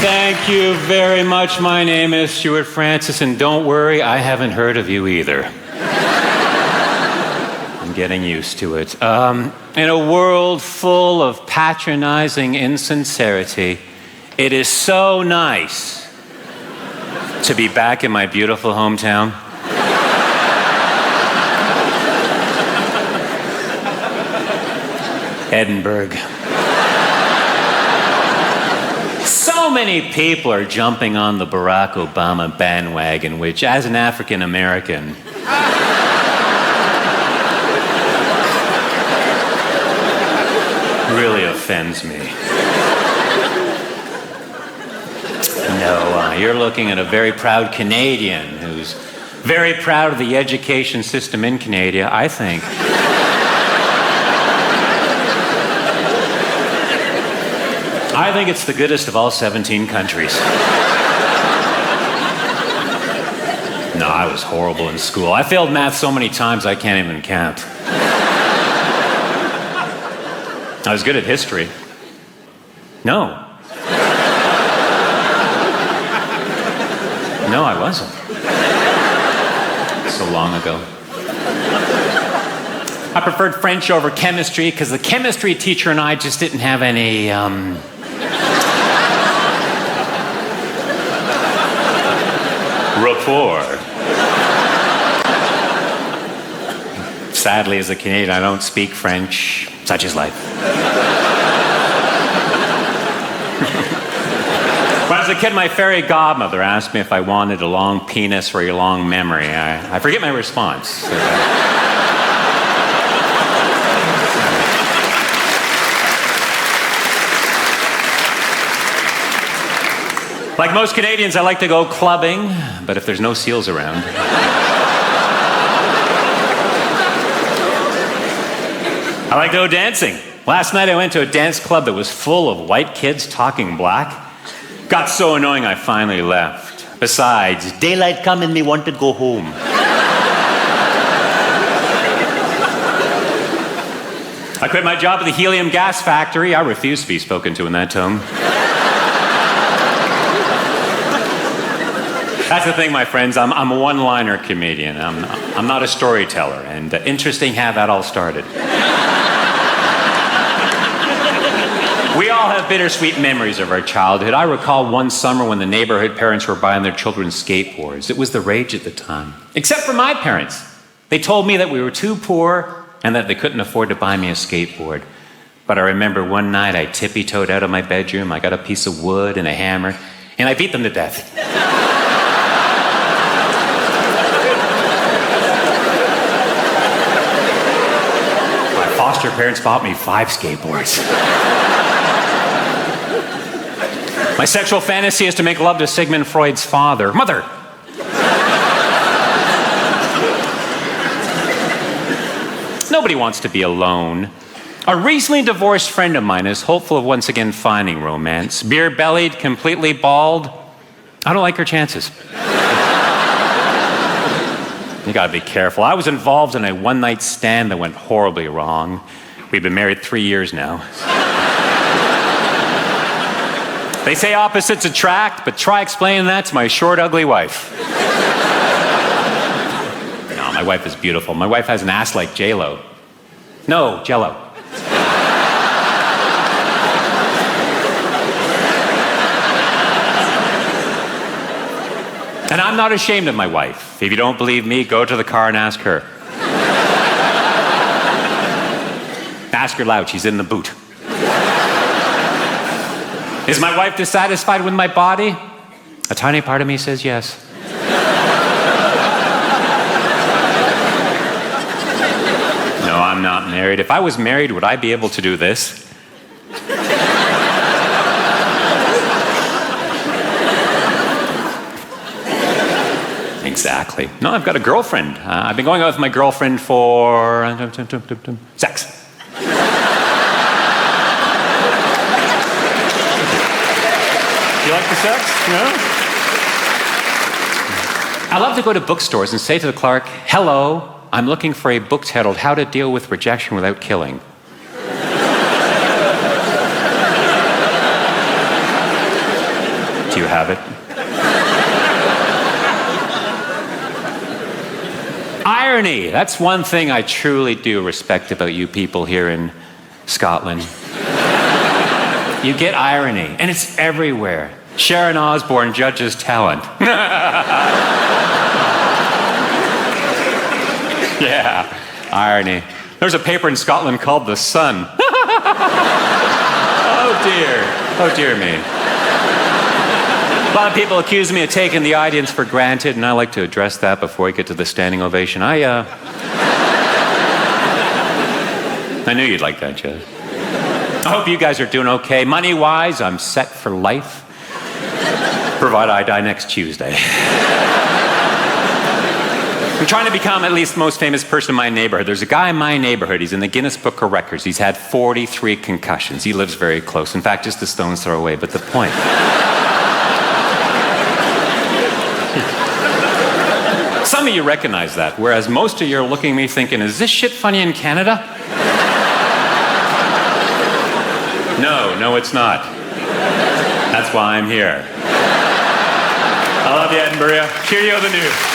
Thank you very much. My name is Stewart Francis, and don't worry, I haven't heard of you either. I'm getting used to it. In a world full of patronizing insincerity, it is so nice to be back in my beautiful hometown. Edinburgh. So many people are jumping on the Barack Obama bandwagon, which, as an African American, really offends me. No, you're looking at a very proud Canadian who's very proud of the education system in Canada, I think. I think it's the goodest of all 17 countries. No, I was horrible in school. I failed math so many times I can't even count. I was good at history. No. No, I wasn't. So long ago. I preferred French over chemistry because the chemistry teacher and I just didn't have any, rapport. Sadly, as a Canadian, I don't speak French. Such is life. When I was a kid, my fairy godmother asked me if I wanted a long penis or a long memory. I forget my response. Like most Canadians, I like to go clubbing, but if there's no seals around. I like to go dancing. Last night I went to a dance club that was full of white kids talking black. Got so annoying I finally left. Besides, daylight come and me want to go home. I quit my job at the helium gas factory. I refuse to be spoken to in that tone. That's the thing, my friends. I'm a one-liner comedian. I'm not a storyteller. And interesting how that all started. We all have bittersweet memories of our childhood. I recall one summer when the neighborhood parents were buying their children skateboards. It was the rage at the time. Except for my parents. They told me that we were too poor and that they couldn't afford to buy me a skateboard. But I remember one night I tippy-toed out of my bedroom. I got a piece of wood and a hammer, and I beat them to death. My foster parents bought me 5 skateboards. My sexual fantasy is to make love to Sigmund Freud's father. Mother! Nobody wants to be alone. A recently divorced friend of mine is hopeful of once again finding romance. Beer-bellied, completely bald. I don't like her chances. You gotta be careful. I was involved in a one-night stand that went horribly wrong. We've been married 3 years now. They say opposites attract, but try explaining that to my short, ugly wife. No, my wife is beautiful. My wife has an ass like J-Lo. No, Jell-O. And I'm not ashamed of my wife. If you don't believe me, go to the car and ask her. Ask her loud, she's in the boot. Is my wife dissatisfied with my body? A tiny part of me says yes. No, I'm not married. If I was married, would I be able to do this? Exactly. No, I've got a girlfriend. I've been going out with my girlfriend for sex. You like the sex? Yeah? I love to go to bookstores and say to the clerk, "Hello, I'm looking for a book titled How to Deal with Rejection Without Killing." Do you have it? Irony. That's one thing I truly do respect about you people here in Scotland. You get irony, and it's everywhere. Sharon Osbourne judges talent. Yeah, irony. There's a paper in Scotland called The Sun. Oh dear me. A lot of people accuse me of taking the audience for granted, and I like to address that before we get to the standing ovation. I knew you'd like that, Jez. I hope you guys are doing okay. Money-wise, I'm set for life, provided I die next Tuesday. I'm trying to become at least the most famous person in my neighborhood. There's a guy in my neighborhood. He's in the Guinness Book of Records. He's had 43 concussions. He lives very close. In fact, just a stone's throw away. But the point... Some of you recognize that, whereas most of you are looking at me thinking, is this shit funny in Canada? No, it's not. That's why I'm here. I love you, Edinburgh. Cheerio the news.